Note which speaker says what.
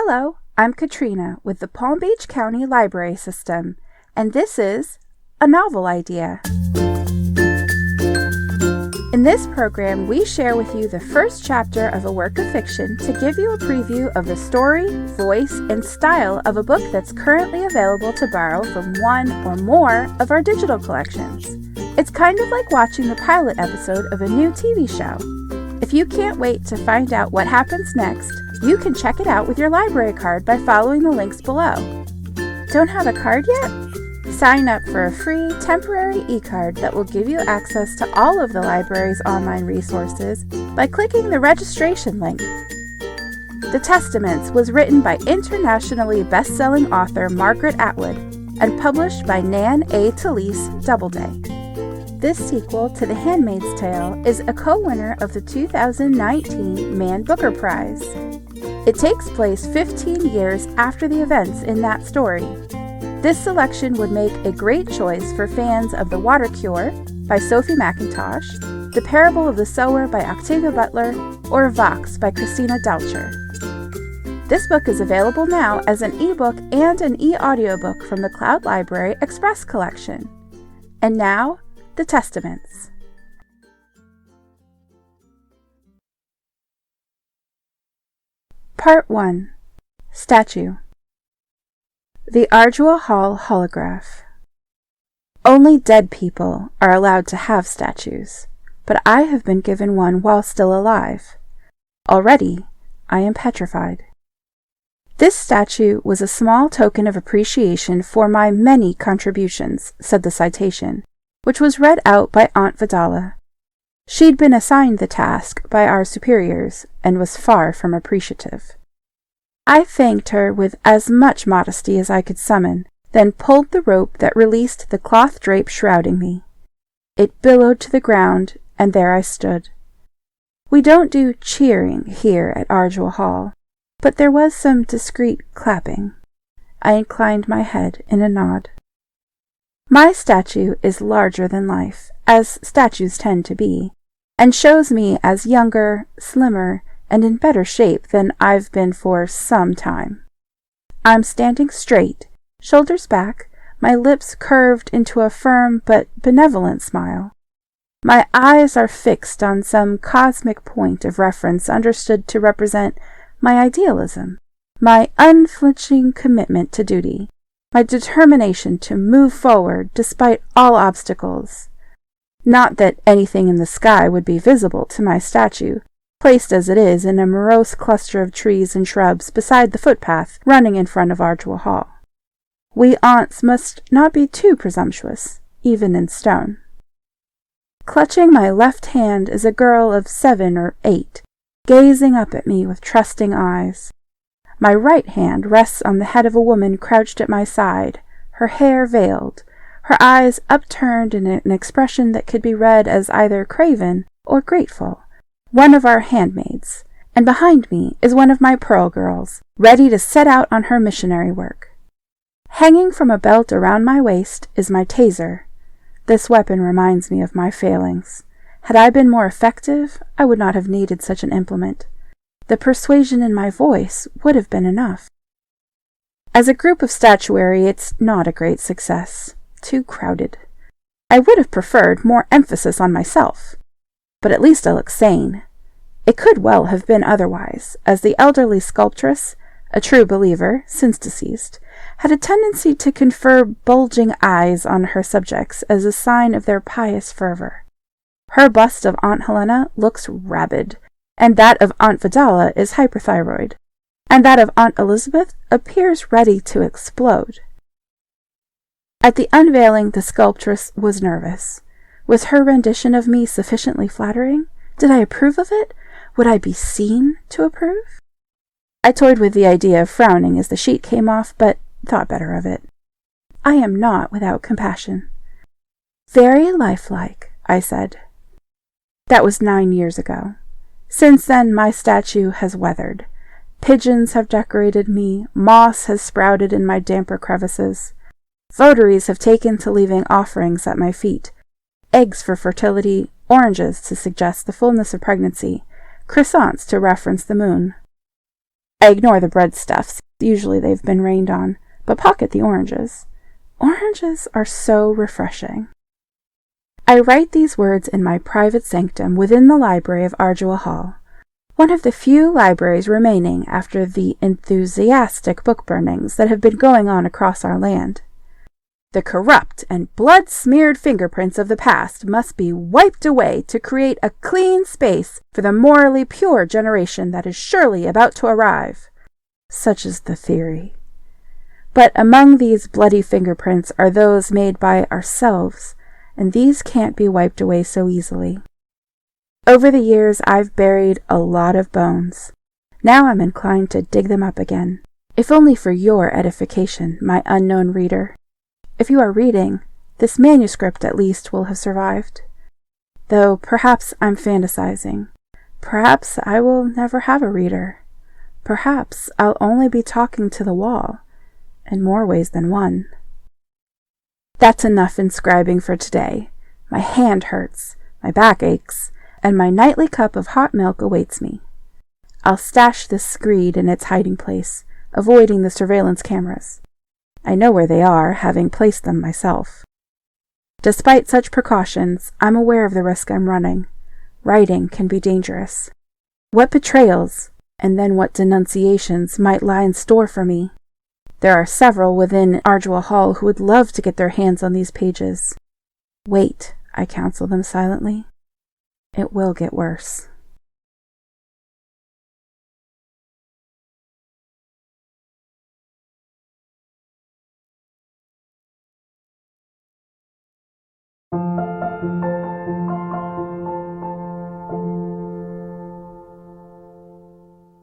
Speaker 1: Hello, I'm Katrina with the Palm Beach County Library System, and this is A Novel Idea. In this program, we share with you the first chapter of a work of fiction to give you a preview of the story, voice, and style of a book that's currently available to borrow from one or more of our digital collections. It's kind of like watching the pilot episode of a new TV show. If you can't wait to find out what happens next, you can check it out with your library card by following the links below. Don't have a card yet? Sign up for a free temporary e-card that will give you access to all of the library's online resources by clicking the registration link. The Testaments was written by internationally best-selling author Margaret Atwood and published by Nan A. Talese Doubleday. This sequel to The Handmaid's Tale is a co-winner of the 2019 Man Booker Prize. It takes place 15 years after the events in that story. This selection would make a great choice for fans of The Water Cure by Sophie McIntosh, The Parable of the Sower by Octavia Butler, or Vox by Christina Dalcher. This book is available now as an ebook and an e-audiobook from the Cloud Library Express Collection. And now, The Testaments. Part 1. Statue. The Ardua Hall Holograph. Only dead people are allowed to have statues, but I have been given one while still alive. Already, I am petrified. This statue was a small token of appreciation for my many contributions, said the citation, which was read out by Aunt Vidala. She'd been assigned the task by our superiors and was far from appreciative. I thanked her with as much modesty as I could summon, then pulled the rope that released the cloth drape shrouding me. It billowed to the ground, and there I stood. We don't do cheering here at Ardua Hall, but there was some discreet clapping. I inclined my head in a nod. My statue is larger than life, as statues tend to be, and shows me as younger, slimmer, and in better shape than I've been for some time. I'm standing straight, shoulders back, my lips curved into a firm but benevolent smile. My eyes are fixed on some cosmic point of reference understood to represent my idealism, my unflinching commitment to duty, my determination to move forward despite all obstacles. Not that anything in the sky would be visible to my statue, placed as it is in a morose cluster of trees and shrubs beside the footpath running in front of Ardua Hall. We aunts must not be too presumptuous, even in stone. Clutching my left hand is a girl of 7 or 8, gazing up at me with trusting eyes. My right hand rests on the head of a woman crouched at my side, her hair veiled, her eyes upturned in an expression that could be read as either craven or grateful, one of our handmaids, and behind me is one of my Pearl girls, ready to set out on her missionary work. Hanging from a belt around my waist is my taser. This weapon reminds me of my failings. Had I been more effective, I would not have needed such an implement. The persuasion in my voice would have been enough. As a group of statuary, it's not a great success. Too crowded. I would have preferred more emphasis on myself. But at least I look sane. It could well have been otherwise, as the elderly sculptress, a true believer, since deceased, had a tendency to confer bulging eyes on her subjects as a sign of their pious fervor. Her bust of Aunt Helena looks rabid, and that of Aunt Vidala is hyperthyroid, and that of Aunt Elizabeth appears ready to explode. At the unveiling, the sculptress was nervous. Was her rendition of me sufficiently flattering? Did I approve of it? Would I be seen to approve? I toyed with the idea of frowning as the sheet came off, but thought better of it. I am not without compassion. Very lifelike, I said. That was 9 years ago. Since then, my statue has weathered. Pigeons have decorated me, moss has sprouted in my damper crevices. Votaries have taken to leaving offerings at my feet, eggs for fertility, oranges to suggest the fullness of pregnancy, croissants to reference the moon. I ignore the breadstuffs, usually they've been rained on, but pocket the oranges. Oranges are so refreshing. I write these words in my private sanctum within the library of Ardua Hall, one of the few libraries remaining after the enthusiastic book burnings that have been going on across our land. The corrupt and blood-smeared fingerprints of the past must be wiped away to create a clean space for the morally pure generation that is surely about to arrive. Such is the theory. But among these bloody fingerprints are those made by ourselves, and these can't be wiped away so easily. Over the years, I've buried a lot of bones. Now I'm inclined to dig them up again, if only for your edification, my unknown reader. If you are reading, this manuscript at least will have survived. Though perhaps I'm fantasizing. Perhaps I will never have a reader. Perhaps I'll only be talking to the wall, in more ways than one. That's enough inscribing for today. My hand hurts, my back aches, and my nightly cup of hot milk awaits me. I'll stash this screed in its hiding place, avoiding the surveillance cameras. I know where they are, having placed them myself. Despite such precautions, I'm aware of the risk I'm running. Writing can be dangerous. What betrayals, and then what denunciations might lie in store for me? There are several within Ardua Hall who would love to get their hands on these pages. Wait, I counsel them silently. It will get worse.